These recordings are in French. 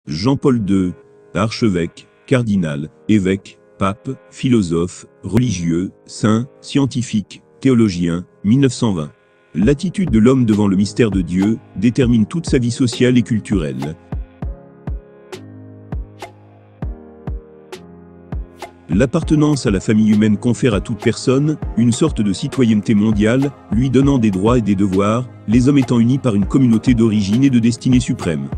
Jean-Paul II, archevêque, cardinal, évêque, pape, philosophe, religieux, saint, scientifique, théologien, 1920. L'attitude de l'homme devant le mystère de Dieu détermine toute sa vie sociale et culturelle. L'appartenance à la famille humaine confère à toute personne une sorte de citoyenneté mondiale, lui donnant des droits et des devoirs, les hommes étant unis par une communauté d'origine et de destinée suprême.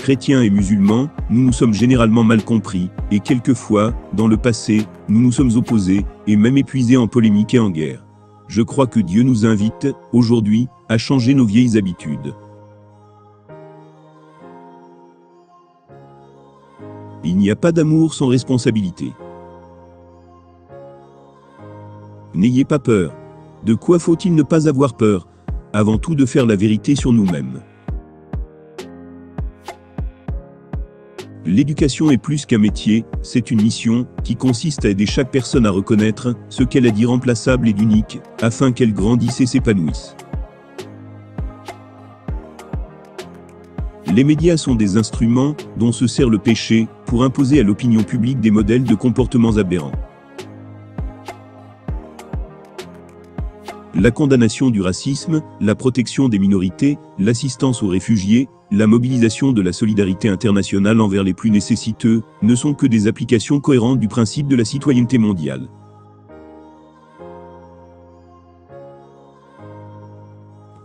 Chrétiens et musulmans, nous nous sommes généralement mal compris, et quelquefois, dans le passé, nous nous sommes opposés, et même épuisés en polémique et en guerre. Je crois que Dieu nous invite, aujourd'hui, à changer nos vieilles habitudes. Il n'y a pas d'amour sans responsabilité. N'ayez pas peur. De quoi faut-il ne pas avoir peur? Avant tout de faire la vérité sur nous-mêmes. L'éducation est plus qu'un métier, c'est une mission, qui consiste à aider chaque personne à reconnaître ce qu'elle a d'irremplaçable et d'unique, afin qu'elle grandisse et s'épanouisse. Les médias sont des instruments dont se sert le péché pour imposer à l'opinion publique des modèles de comportements aberrants. La condamnation du racisme, la protection des minorités, l'assistance aux réfugiés, la mobilisation de la solidarité internationale envers les plus nécessiteux ne sont que des applications cohérentes du principe de la citoyenneté mondiale.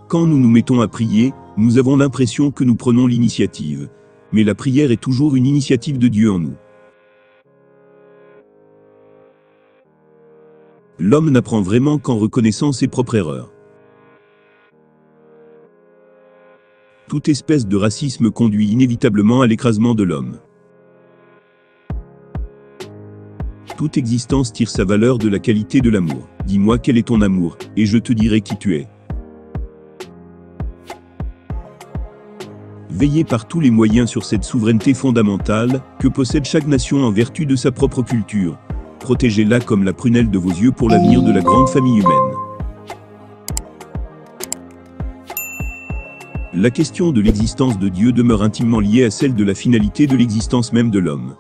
Quand nous nous mettons à prier, nous avons l'impression que nous prenons l'initiative. Mais la prière est toujours une initiative de Dieu en nous. L'homme n'apprend vraiment qu'en reconnaissant ses propres erreurs. Toute espèce de racisme conduit inévitablement à l'écrasement de l'homme. Toute existence tire sa valeur de la qualité de l'amour. Dis-moi quel est ton amour, et je te dirai qui tu es. Veillez par tous les moyens sur cette souveraineté fondamentale que possède chaque nation en vertu de sa propre culture. Protégez-la comme la prunelle de vos yeux pour l'avenir de la grande famille humaine. La question de l'existence de Dieu demeure intimement liée à celle de la finalité de l'existence même de l'homme.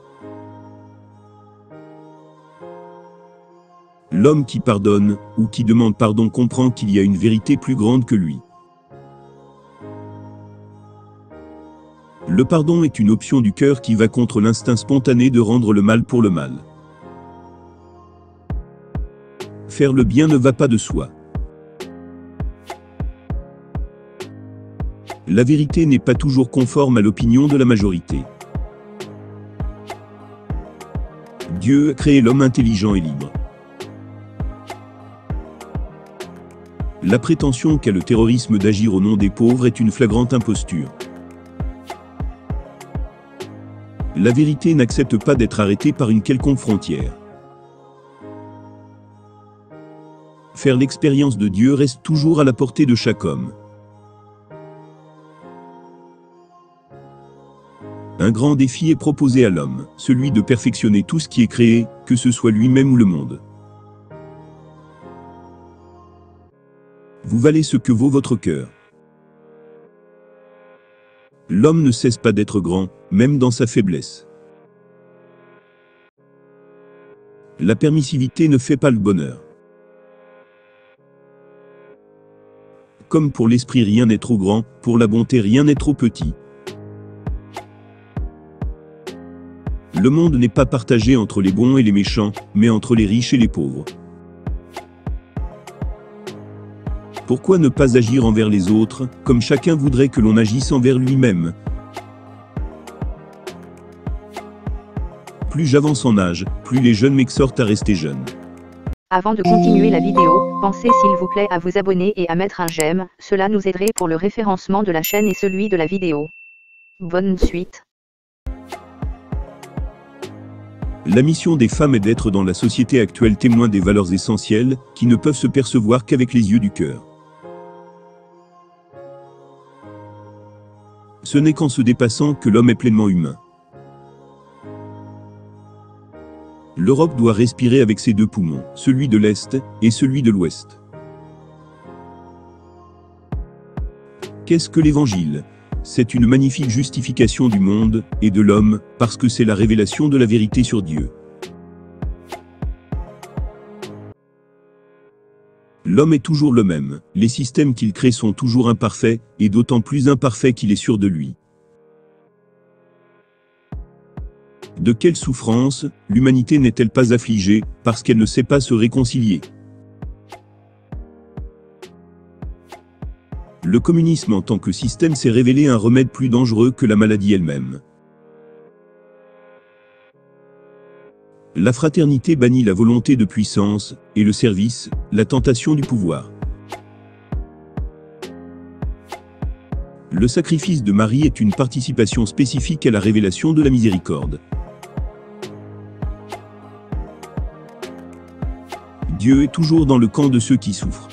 L'homme qui pardonne, ou qui demande pardon comprend qu'il y a une vérité plus grande que lui. Le pardon est une option du cœur qui va contre l'instinct spontané de rendre le mal pour le mal. Faire le bien ne va pas de soi. La vérité n'est pas toujours conforme à l'opinion de la majorité. Dieu a créé l'homme intelligent et libre. La prétention qu'a le terrorisme d'agir au nom des pauvres est une flagrante imposture. La vérité n'accepte pas d'être arrêtée par une quelconque frontière. Faire l'expérience de Dieu reste toujours à la portée de chaque homme. Un grand défi est proposé à l'homme, celui de perfectionner tout ce qui est créé, que ce soit lui-même ou le monde. Vous valez ce que vaut votre cœur. L'homme ne cesse pas d'être grand, même dans sa faiblesse. La permissivité ne fait pas le bonheur. Comme pour l'esprit rien n'est trop grand, pour la bonté rien n'est trop petit. Le monde n'est pas partagé entre les bons et les méchants, mais entre les riches et les pauvres. Pourquoi ne pas agir envers les autres, comme chacun voudrait que l'on agisse envers lui-même? Plus j'avance en âge, plus les jeunes m'exhortent à rester jeune. Avant de continuer la vidéo, pensez s'il vous plaît à vous abonner et à mettre un j'aime, cela nous aiderait pour le référencement de la chaîne et celui de la vidéo. Bonne suite. La mission des femmes est d'être dans la société actuelle témoin des valeurs essentielles, qui ne peuvent se percevoir qu'avec les yeux du cœur. Ce n'est qu'en se dépassant que l'homme est pleinement humain. L'Europe doit respirer avec ses deux poumons, celui de l'Est et celui de l'Ouest. Qu'est-ce que l'Évangile? C'est une magnifique justification du monde et de l'homme, parce que c'est la révélation de la vérité sur Dieu. L'homme est toujours le même, les systèmes qu'il crée sont toujours imparfaits, et d'autant plus imparfaits qu'il est sûr de lui. De quelle souffrance l'humanité n'est-elle pas affligée, parce qu'elle ne sait pas se réconcilier? Le communisme en tant que système s'est révélé un remède plus dangereux que la maladie elle-même. La fraternité bannit la volonté de puissance, et le service, la tentation du pouvoir. Le sacrifice de Marie est une participation spécifique à la révélation de la miséricorde. Dieu est toujours dans le camp de ceux qui souffrent.